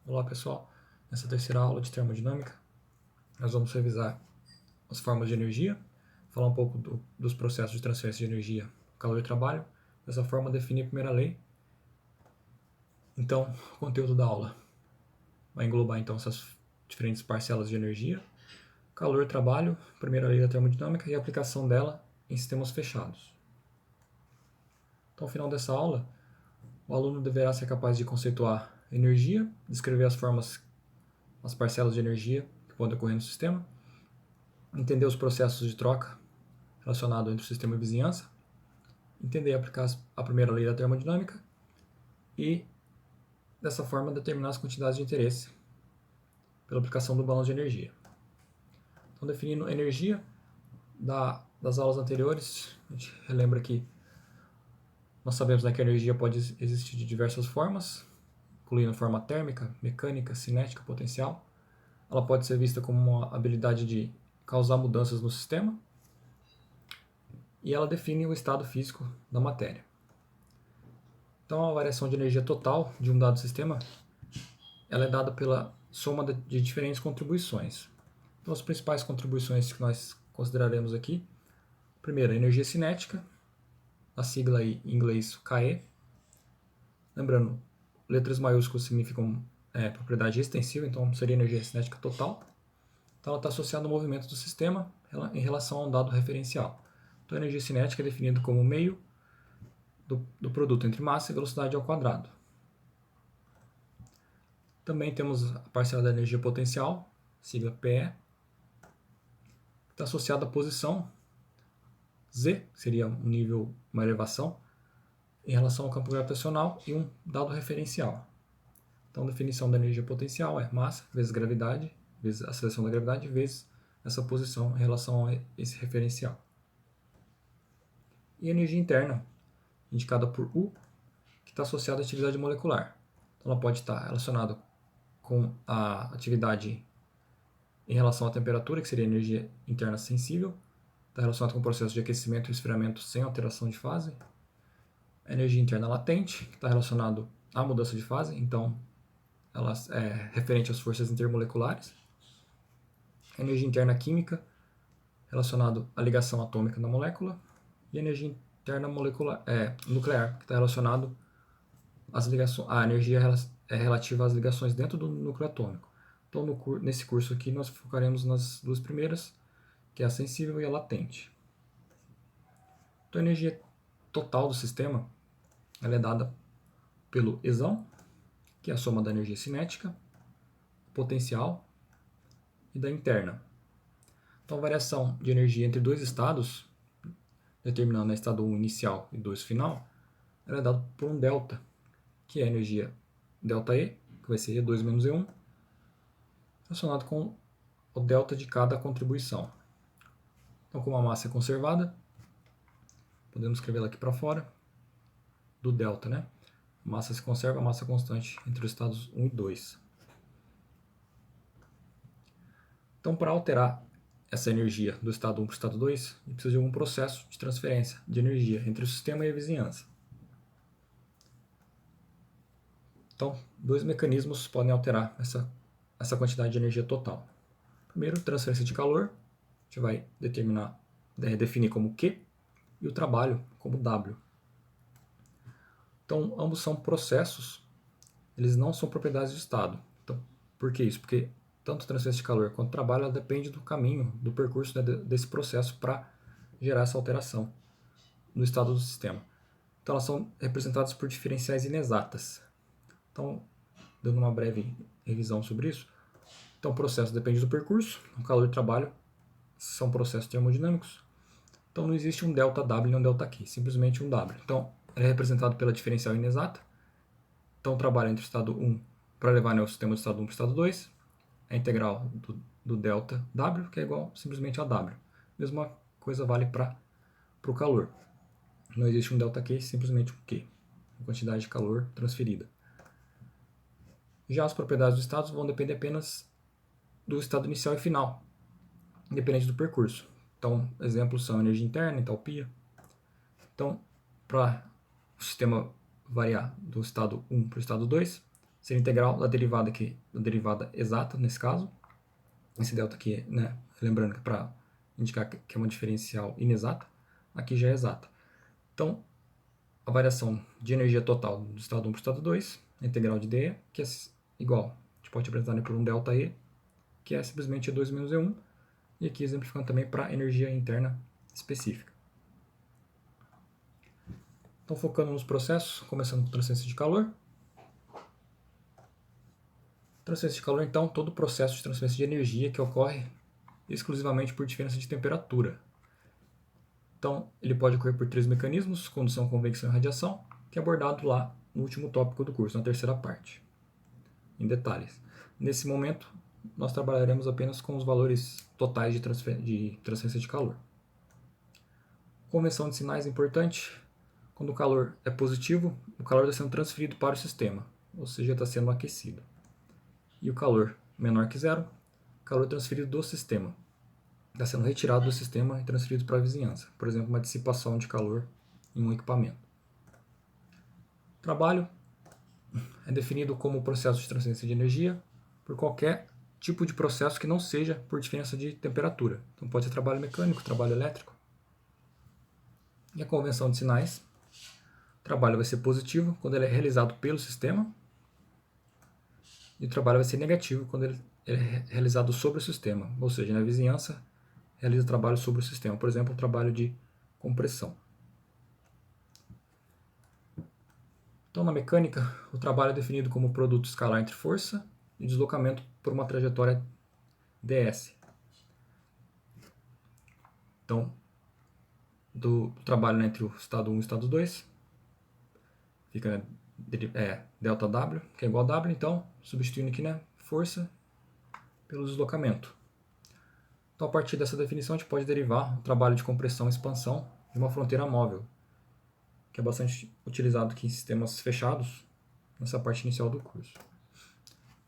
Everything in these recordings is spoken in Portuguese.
Olá pessoal, nessa terceira aula de termodinâmica nós vamos revisar as formas de energia, falar um pouco dos processos de transferência de energia, calor e trabalho. Dessa forma definir a primeira lei. Então o conteúdo da aula vai englobar então essas diferentes parcelas de energia, calor e trabalho, primeira lei da termodinâmica e a aplicação dela em sistemas fechados. Então ao final dessa aula o aluno deverá ser capaz de conceituar energia, descrever as parcelas de energia que podem ocorrer no sistema, entender os processos de troca relacionados entre o sistema e vizinhança, entender e aplicar a primeira lei da termodinâmica e, dessa forma, determinar as quantidades de interesse pela aplicação do balanço de energia. Então, definindo energia, das aulas anteriores, a gente relembra que nós sabemos que a energia pode existir de diversas formas, incluindo forma térmica, mecânica, cinética, potencial. Ela pode ser vista como uma habilidade de causar mudanças no sistema, e ela define o estado físico da matéria. Então, a variação de energia total de um dado sistema ela é dada pela soma de diferentes contribuições. Então, as principais contribuições que nós consideraremos aqui, primeiro, a energia cinética, a sigla aí, em inglês KE. Lembrando, letras maiúsculas significam propriedade extensiva, então seria energia cinética total. Então, ela está associada ao movimento do sistema em relação a um dado referencial. Então, a energia cinética é definida como meio do produto entre massa e velocidade ao quadrado. Também temos a parcela da energia potencial, sigla PE, que está associada à posição Z, que seria um nível, uma elevação, em relação ao campo gravitacional e um dado referencial. Então, a definição da energia potencial é massa vezes gravidade, vezes a aceleração da gravidade, vezes essa posição em relação a esse referencial. E a energia interna, indicada por U, que está associada à atividade molecular. Então, ela pode estar relacionada com a atividade em relação à temperatura, que seria a energia interna sensível, está relacionada com o processo de aquecimento e esfriamento sem alteração de fase. A energia interna latente, que está relacionado à mudança de fase, então ela é referente às forças intermoleculares. A energia interna química, relacionado à ligação atômica da molécula. E a energia interna nuclear, que está relacionado às ligações, a energia relativa às ligações dentro do núcleo atômico. Então, nesse curso aqui, nós focaremos nas duas primeiras, que é a sensível e a latente. Então, a energia total do sistema ela é dada pelo exão, que é a soma da energia cinética, potencial e da interna. Então, a variação de energia entre dois estados, determinando o estado 1 inicial e 2 final, ela é dada por um delta, que é a energia ΔE, que vai ser E2 menos E1, relacionado com o delta de cada contribuição. Então, como a massa é conservada, podemos escrevê-la aqui para fora, do delta, né? A massa se conserva, a massa constante entre os estados 1 e 2. Então, para alterar essa energia do estado 1 para o estado 2, a gente precisa de algum processo de transferência de energia entre o sistema e a vizinhança. Então, dois mecanismos podem alterar essa quantidade de energia total. Primeiro, transferência de calor, a gente vai definir como Q, e o trabalho como W. Então, ambos são processos, eles não são propriedades do estado. Então, por que isso? Porque tanto transferência de calor quanto trabalho ela depende do caminho, do percurso desse processo para gerar essa alteração no estado do sistema. Então, elas são representadas por diferenciais inexatas. Então, dando uma breve revisão sobre isso, então o processo depende do percurso, o calor e o trabalho são processos termodinâmicos, então não existe um ΔW nem um ΔQ, simplesmente um W. Então, ele é representado pela diferencial inexata, então o trabalho entre o estado 1 para levar o sistema do estado 1 para o estado 2, a integral do ΔW, que é igual simplesmente a W. Mesma coisa vale para o calor. Não existe um ΔQ, simplesmente um Q, a quantidade de calor transferida. Já as propriedades dos estados vão depender apenas do estado inicial e final, independente do percurso. Então, exemplos são energia interna, entalpia. Então, para o sistema variar do estado 1 para o estado 2, ser integral da derivada aqui, da derivada exata, nesse caso. Esse delta aqui, né, lembrando que para indicar que é uma diferencial inexata, aqui já é exata. Então, a variação de energia total do estado 1 para o estado 2, a integral de dE, que é igual, a gente pode representar por um delta E, que é simplesmente E2 menos E1, e aqui exemplificando também para energia interna específica. Então, focando nos processos, começando com transferência de calor. Transferência de calor, então, todo o processo de transferência de energia que ocorre exclusivamente por diferença de temperatura. Então, ele pode ocorrer por 3 mecanismos: condução, convecção e radiação, que é abordado lá no último tópico do curso, na terceira parte, em detalhes. Nesse momento, nós trabalharemos apenas com os valores totais de transferência de calor. Convenção de sinais é importante. Quando o calor é positivo, o calor está sendo transferido para o sistema, ou seja, está sendo aquecido. E o calor menor que zero, calor transferido do sistema. Está sendo retirado do sistema e transferido para a vizinhança. Por exemplo, uma dissipação de calor em um equipamento. Trabalho é definido como processo de transferência de energia por qualquer tipo de processo que não seja por diferença de temperatura. Então pode ser trabalho mecânico, trabalho elétrico. E a convenção de sinais. O trabalho vai ser positivo quando ele é realizado pelo sistema. E o trabalho vai ser negativo quando ele é realizado sobre o sistema. Ou seja, na vizinhança realiza trabalho sobre o sistema. Por exemplo, o trabalho de compressão. Então, na mecânica, o trabalho é definido como produto escalar entre força e deslocamento por uma trajetória ds. Então, do trabalho entre o estado 1 e o estado 2, fica delta W, que é igual a W, então, substituindo aqui, né, força pelo deslocamento. Então, a partir dessa definição, a gente pode derivar o trabalho de compressão e expansão de uma fronteira móvel, que é bastante utilizado aqui em sistemas fechados, nessa parte inicial do curso.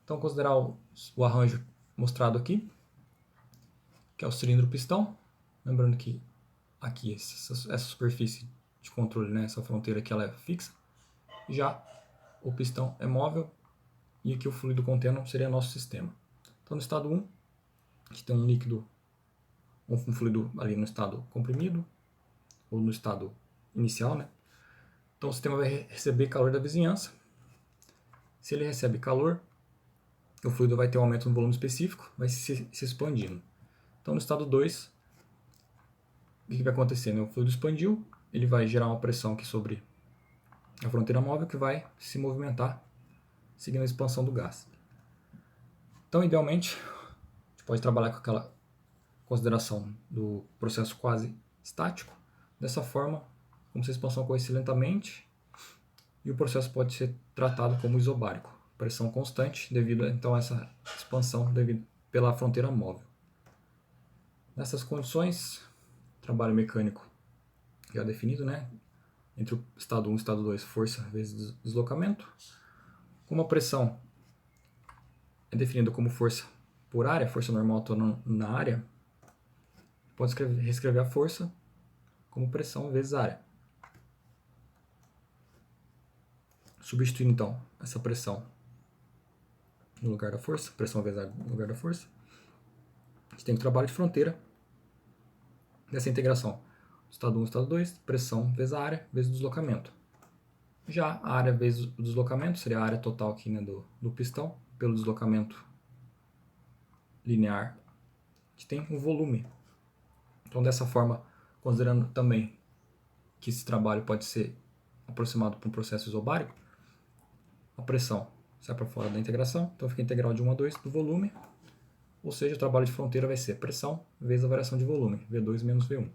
Então, considerar o arranjo mostrado aqui, que é o cilindro pistão. Lembrando que aqui essa superfície de controle, né, essa fronteira aqui, ela é fixa. Já o pistão é móvel e aqui o fluido contênue seria nosso sistema. Então, no estado 1, a gente tem um líquido, um fluido ali no estado comprimido, ou no estado inicial, né? Então, o sistema vai receber calor da vizinhança. Se ele recebe calor, o fluido vai ter um aumento no volume específico, vai se expandindo. Então, no estado 2, o que vai acontecer? O fluido expandiu, ele vai gerar uma pressão aqui sobre a fronteira móvel que vai se movimentar, seguindo a expansão do gás. Então, idealmente, a gente pode trabalhar com aquela consideração do processo quase estático. Dessa forma, como se a expansão ocorresse lentamente, e o processo pode ser tratado como isobárico, pressão constante devido então a essa expansão pela fronteira móvel. Nessas condições, trabalho mecânico já definido, né? Entre o estado 1 e o estado 2, força vezes deslocamento. Como a pressão é definida como força por área, força normal atuando na área, pode reescrever a força como pressão vezes área. Substituindo então essa pressão no lugar da força, pressão vezes área no lugar da força, a gente tem o trabalho de fronteira dessa integração. Estado 1 e estado 2, pressão vezes a área vezes o deslocamento. Já a área vezes o deslocamento seria a área total aqui, né, do pistão, pelo deslocamento linear. A gente tem um volume. Então, dessa forma, considerando também que esse trabalho pode ser aproximado por um processo isobárico, a pressão sai para fora da integração, então fica a integral de 1 a 2 do volume, ou seja, o trabalho de fronteira vai ser pressão vezes a variação de volume, V2 menos V1.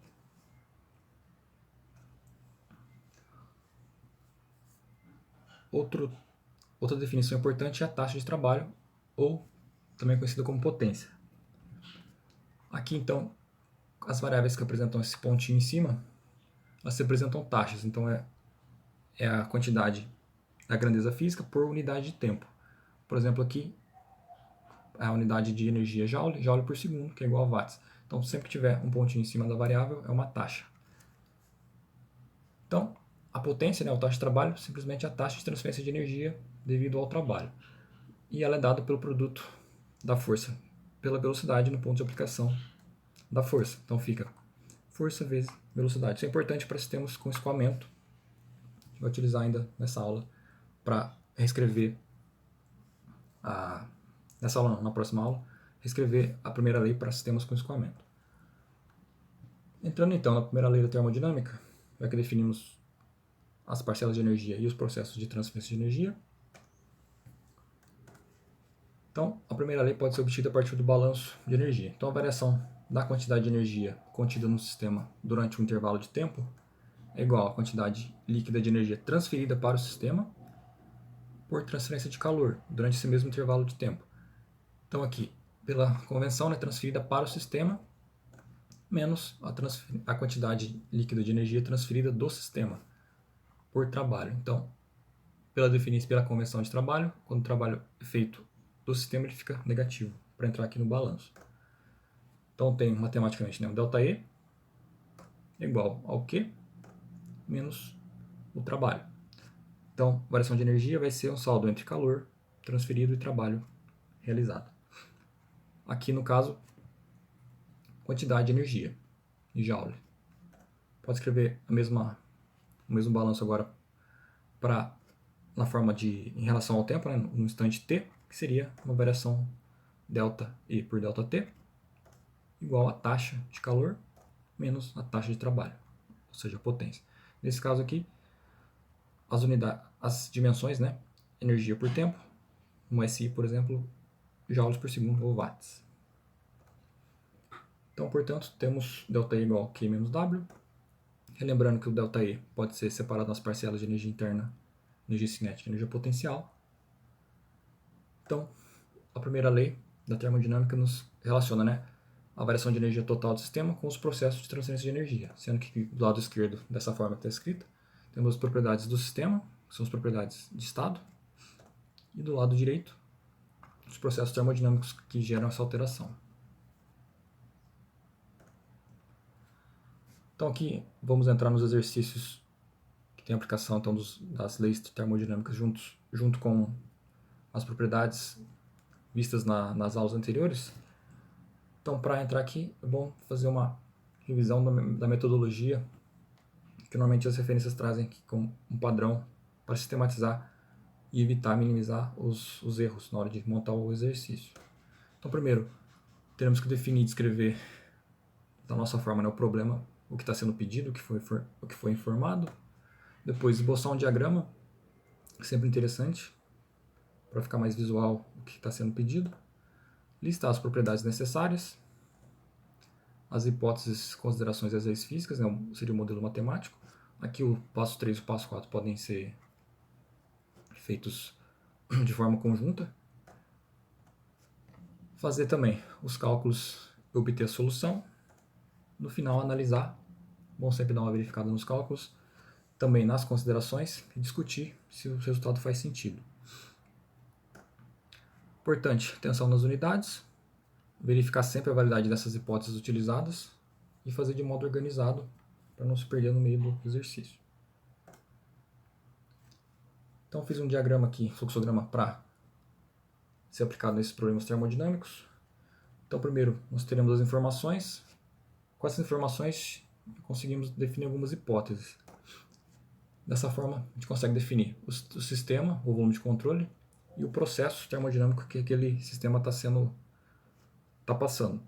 Outra definição importante é a taxa de trabalho, ou também conhecida como potência. Aqui, então, as variáveis que apresentam esse pontinho em cima, elas representam taxas, então é a quantidade da grandeza física por unidade de tempo. Por exemplo, aqui, a unidade de energia joule, joule por segundo, que é igual a watts. Então, sempre que tiver um pontinho em cima da variável, é uma taxa. Então, A potência, né, a taxa de trabalho, simplesmente a taxa de transferência de energia devido ao trabalho. E ela é dada pelo produto da força, pela velocidade no ponto de aplicação da força. Então fica força vezes velocidade. Isso é importante para sistemas com escoamento. A gente vai utilizar ainda nessa aula para reescrever nessa aula não, na próxima aula, reescrever a primeira lei para sistemas com escoamento. Entrando então na primeira lei da termodinâmica, já que definimos as parcelas de energia e os processos de transferência de energia. Então, a primeira lei pode ser obtida a partir do balanço de energia. Então, a variação da quantidade de energia contida no sistema durante um intervalo de tempo é igual à quantidade líquida de energia transferida para o sistema por transferência de calor durante esse mesmo intervalo de tempo. Então, aqui, pela convenção, é transferida para o sistema menos a quantidade líquida de energia transferida do sistema por trabalho. Então, pela convenção de trabalho, quando o trabalho é feito do sistema, ele fica negativo, para entrar aqui no balanço. Então, tem matematicamente, né, o ΔE igual ao Q menos o trabalho. Então, variação de energia vai ser um saldo entre calor transferido e trabalho realizado. Aqui, no caso, quantidade de energia em joule. Pode escrever o mesmo balanço agora na forma em relação ao tempo, né, no instante t, que seria uma variação ΔE por ΔT igual a taxa de calor menos a taxa de trabalho, ou seja, a potência. Nesse caso aqui, as dimensões, né, energia por tempo, um SI, por exemplo, joules por segundo ou watts. Então, portanto, temos ΔE igual a Q menos W. Relembrando que o ΔE pode ser separado nas parcelas de energia interna, energia cinética e energia potencial. Então, a primeira lei da termodinâmica nos relaciona, né, a variação de energia total do sistema com os processos de transferência de energia, sendo que do lado esquerdo, dessa forma que está escrita, temos as propriedades do sistema, que são as propriedades de estado, e do lado direito, os processos termodinâmicos que geram essa alteração. Então aqui vamos entrar nos exercícios que tem aplicação então, das leis termodinâmicas junto com as propriedades vistas nas aulas anteriores. Então, para entrar aqui, é bom fazer uma revisão da metodologia que normalmente as referências trazem aqui como um padrão para sistematizar e evitar minimizar os erros na hora de montar o exercício. Então, primeiro, teremos que definir e descrever da nossa forma, né, o problema, o que está sendo pedido, o que foi informado. Depois, esboçar um diagrama, sempre interessante, para ficar mais visual o que está sendo pedido. Listar as propriedades necessárias, as hipóteses, considerações e as leis físicas, né, seria o modelo matemático. Aqui o passo 3 e o passo 4 podem ser feitos de forma conjunta. Fazer também os cálculos e obter a solução. No final, analisar, bom sempre dar uma verificada nos cálculos, também nas considerações e discutir se o resultado faz sentido. Importante, atenção nas unidades, verificar sempre a validade dessas hipóteses utilizadas e fazer de modo organizado para não se perder no meio do exercício. Então fiz um diagrama aqui, fluxograma, para ser aplicado nesses problemas termodinâmicos. Então primeiro nós teremos as informações. Com essas informações conseguimos definir algumas hipóteses. Dessa forma a gente consegue definir o sistema, o volume de controle e o processo termodinâmico que aquele sistema está passando.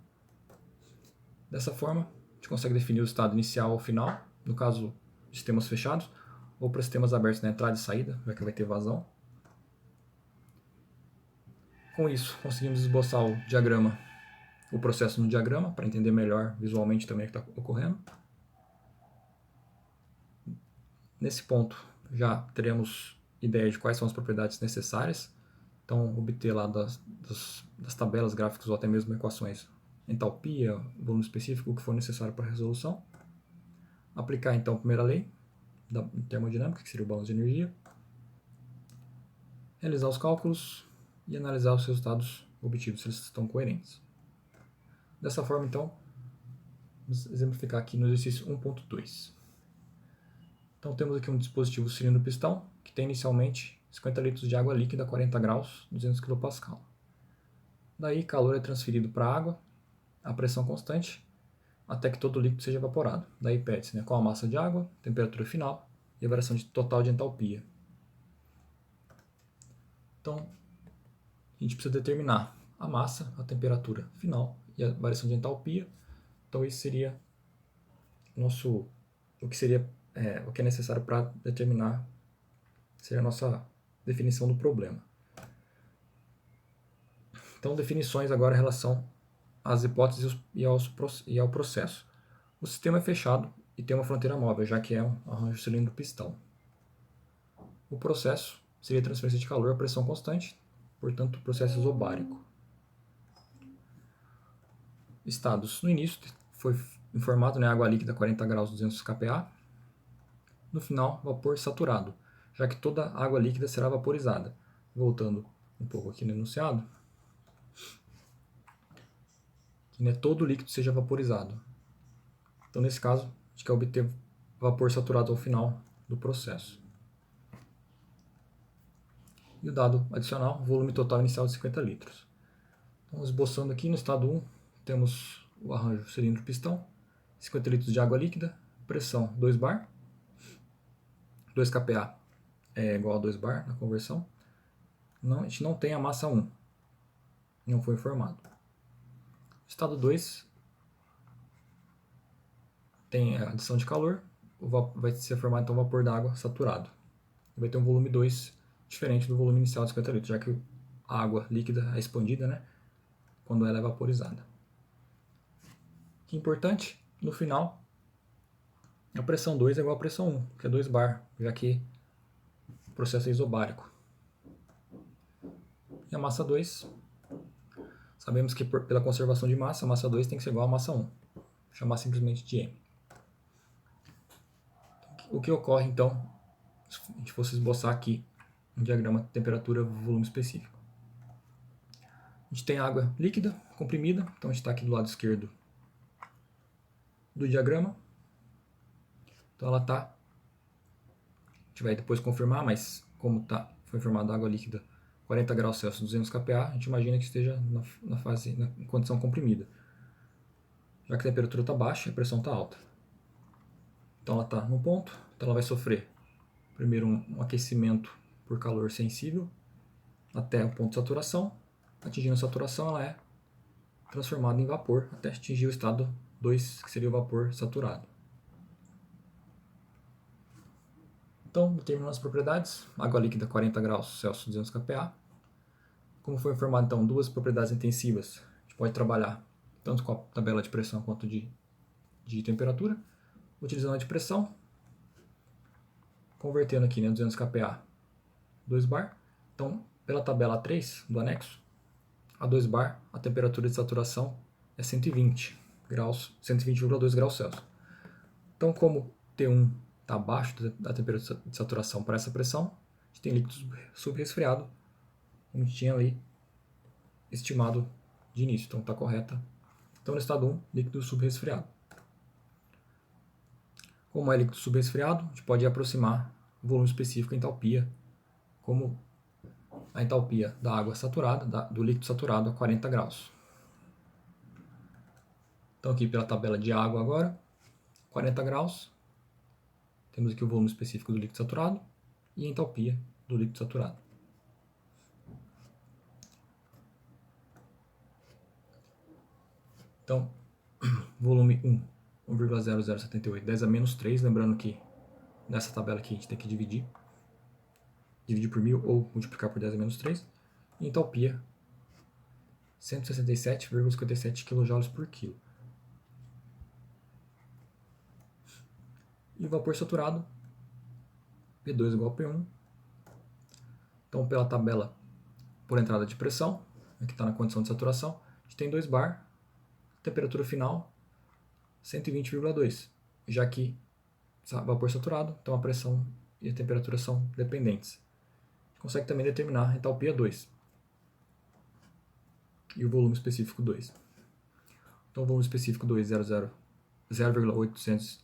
Dessa forma a gente consegue definir o estado inicial ou final, no caso de sistemas fechados, ou para sistemas abertos na entrada e saída, já que vai ter vazão. Com isso, conseguimos esboçar o processo no diagrama, para entender melhor visualmente também o que está ocorrendo. Nesse ponto, já teremos ideia de quais são as propriedades necessárias, então obter lá das tabelas gráficas ou até mesmo equações, entalpia, volume específico, o que for necessário para a resolução. Aplicar então a primeira lei da termodinâmica, que seria o balanço de energia. Realizar os cálculos e analisar os resultados obtidos, se eles estão coerentes. Dessa forma, então, vamos exemplificar aqui no exercício 1.2. Então temos aqui um dispositivo cilindro-pistão, que tem inicialmente 50 litros de água líquida a 40 graus, 200 kPa. Daí calor é transferido para a água, a pressão constante, até que todo o líquido seja evaporado. Daí pede-se, né, qual a massa de água, temperatura final e a variação total de entalpia. Então, a gente precisa determinar a massa, a temperatura final e a variação de entalpia. Então, isso seria o que é necessário para determinar, seria a nossa definição do problema. Então, definições agora em relação às hipóteses e ao processo. O sistema é fechado e tem uma fronteira móvel, já que é um arranjo cilindro-pistão. O processo seria transferência de calor a pressão constante, portanto, processo isobárico. Estados. No início foi informado, né, água líquida 40 graus 200 kPa. No final, vapor saturado, já que toda água líquida será vaporizada. Voltando um pouco aqui no enunciado, que, né, todo líquido seja vaporizado. Então, nesse caso, a gente quer obter vapor saturado ao final do processo. E o dado adicional, volume total inicial de 50 litros. Então, esboçando aqui no estado 1, temos o arranjo cilindro-pistão, 50 litros de água líquida, pressão 2 bar, 2 kPa é igual a 2 bar na conversão. Não, a gente não tem a massa 1, não foi informado. Estado 2 tem a adição de calor, vai ser formado então o vapor d'água saturado. Vai ter um volume 2 diferente do volume inicial de 50 litros, já que a água líquida é expandida, né, quando ela é vaporizada. Que importante, no final, a pressão 2 é igual a pressão 1, que é 2 bar, já que o processo é isobárico. E a massa 2, sabemos que pela conservação de massa, a massa 2 tem que ser igual a massa 1. Vou chamar simplesmente de M. O que ocorre, então, se a gente fosse esboçar aqui um diagrama de temperatura volume específico. A gente tem água líquida, comprimida, então a gente está aqui do lado esquerdo do diagrama. Então ela está, a gente vai depois confirmar, mas como foi informada água líquida 40 graus Celsius, 200 kPa, a gente imagina que esteja na condição comprimida. Já que a temperatura está baixa e a pressão está alta. Então ela está no ponto, então ela vai sofrer primeiro um aquecimento por calor sensível até o ponto de saturação. Atingindo a saturação, ela é transformada em vapor até atingir o estado 2, que seria o vapor saturado. Então, determinando as propriedades, água líquida 40 graus Celsius, 200 kPa. Como foi informado, então, duas propriedades intensivas, a gente pode trabalhar tanto com a tabela de pressão quanto de temperatura. Utilizando a de pressão, convertendo aqui, né, 200 kPa, 2 bar. Então, pela tabela 3 do anexo, a 2 bar, a temperatura de saturação é 120 graus, 120,2 graus Celsius. Então, como T1 está abaixo da temperatura de saturação para essa pressão, a gente tem líquido subresfriado, como a gente tinha ali estimado de início. Então, está correta. Então, no estado 1, líquido subresfriado. Como é líquido subresfriado, a gente pode aproximar o volume específico, a entalpia, como a entalpia da água saturada, do líquido saturado a 40 graus. Então aqui pela tabela de água agora, 40 graus, temos aqui o volume específico do líquido saturado e a entalpia do líquido saturado. Então, volume 1, 1,0078, 10 a menos 3, lembrando que nessa tabela aqui a gente tem que dividir por 1000 ou multiplicar por 10 a menos 3, e entalpia 167,57 kJ por quilo. E o vapor saturado, P2 igual a P1. Então, pela tabela por entrada de pressão, que está na condição de saturação, a gente tem 2 bar, temperatura final 120,2, já que vapor saturado, então a pressão e a temperatura são dependentes. A gente consegue também determinar a entalpia 2 e o volume específico 2. Então, o volume específico 2, 0,800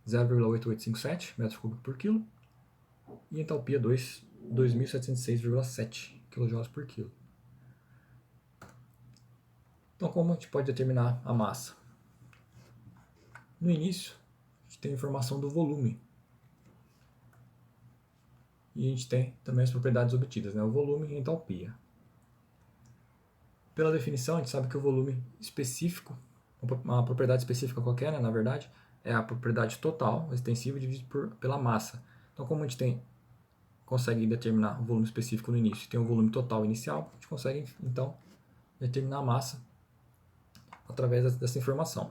0,8857 metros cúbicos por quilo e entalpia 2.706,7 kJ por quilo. Então, como a gente pode determinar a massa? No início, a gente tem a informação do volume. E a gente tem também as propriedades obtidas, né? O volume e a entalpia. Pela definição, a gente sabe que o volume específico, uma propriedade específica qualquer, né, na verdade, é a propriedade total extensiva dividida pela massa. Então, como a gente consegue determinar o volume específico no início e tem o volume total inicial, a gente consegue, então, determinar a massa através dessa informação.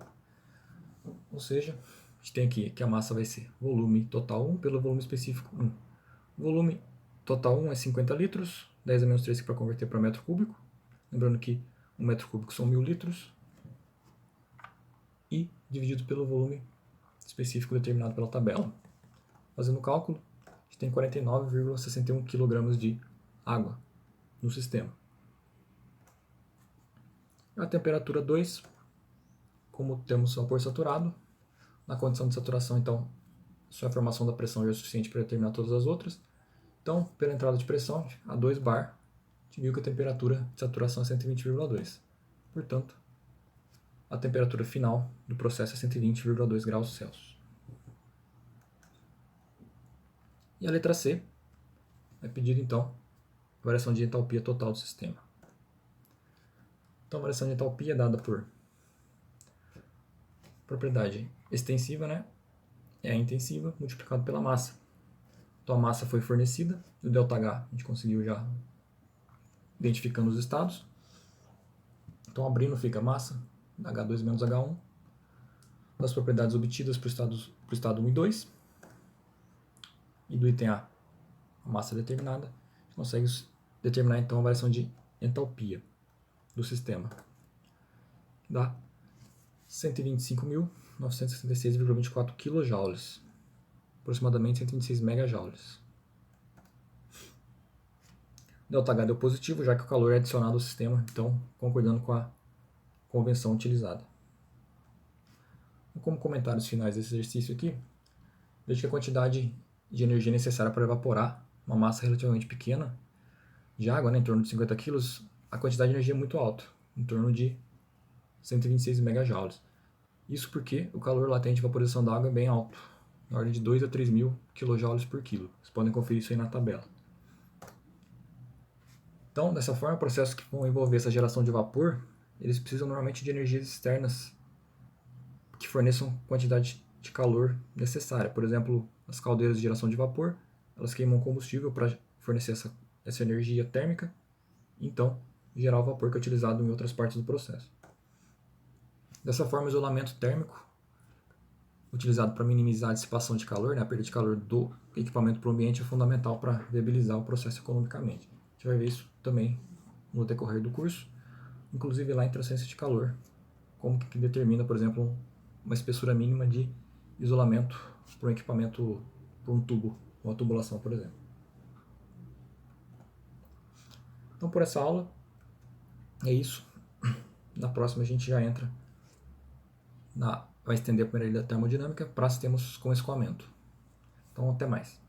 Ou seja, a gente tem aqui que a massa vai ser volume total 1 pelo volume específico 1. O volume total 1 é 50 litros, 10 a menos 3 para converter para metro cúbico. Lembrando que 1 metro cúbico são 1.000 litros. E dividido pelo volume específico determinado pela tabela. Fazendo o cálculo, a gente tem 49,61 kg de água no sistema. A temperatura 2, como temos vapor saturado, na condição de saturação, então, só a informação da pressão já é suficiente para determinar todas as outras. Então, pela entrada de pressão, a 2 bar, a gente viu que a temperatura de saturação é 120,2. Portanto, a temperatura final do processo é 120,2 graus Celsius. E a letra C é pedido, então, a variação de entalpia total do sistema. Então, a variação de entalpia é dada por propriedade extensiva, né? É a intensiva multiplicado pela massa. Então, a massa foi fornecida, o ΔH a gente conseguiu já identificando os estados. Então, abrindo fica massa, H2 menos H1, das propriedades obtidas para o estado 1 e 2, e do item A, a massa determinada, a gente consegue determinar então a variação de entalpia do sistema. Dá 125.966,24 kJ, aproximadamente 126 MJ. ΔH deu positivo, já que o calor é adicionado ao sistema, então concordando com a convenção utilizada. Como comentários finais desse exercício aqui, veja que a quantidade de energia necessária para evaporar uma massa relativamente pequena de água, né, em torno de 50 kg, a quantidade de energia é muito alta, em torno de 126 MJ. Isso porque o calor latente de vaporização da água é bem alto, na ordem de 2 a 3.000 kJ por quilo. Vocês podem conferir isso aí na tabela. Então, dessa forma, processos que vão envolver essa geração de vapor, eles precisam normalmente de energias externas que forneçam quantidade de calor necessária. Por exemplo, as caldeiras de geração de vapor, elas queimam combustível para fornecer essa energia térmica, então gerar o vapor que é utilizado em outras partes do processo. Dessa forma, o isolamento térmico, utilizado para minimizar a dissipação de calor, né, a perda de calor do equipamento para o ambiente, é fundamental para viabilizar o processo economicamente. A gente vai ver isso também no decorrer do curso, inclusive lá em transferência de calor, como que determina, por exemplo, uma espessura mínima de isolamento para um equipamento, para um tubo, uma tubulação, por exemplo. Então, por essa aula, é isso. Na próxima a gente já entra vai estender a primeira lei da termodinâmica para sistemas com escoamento. Então, até mais.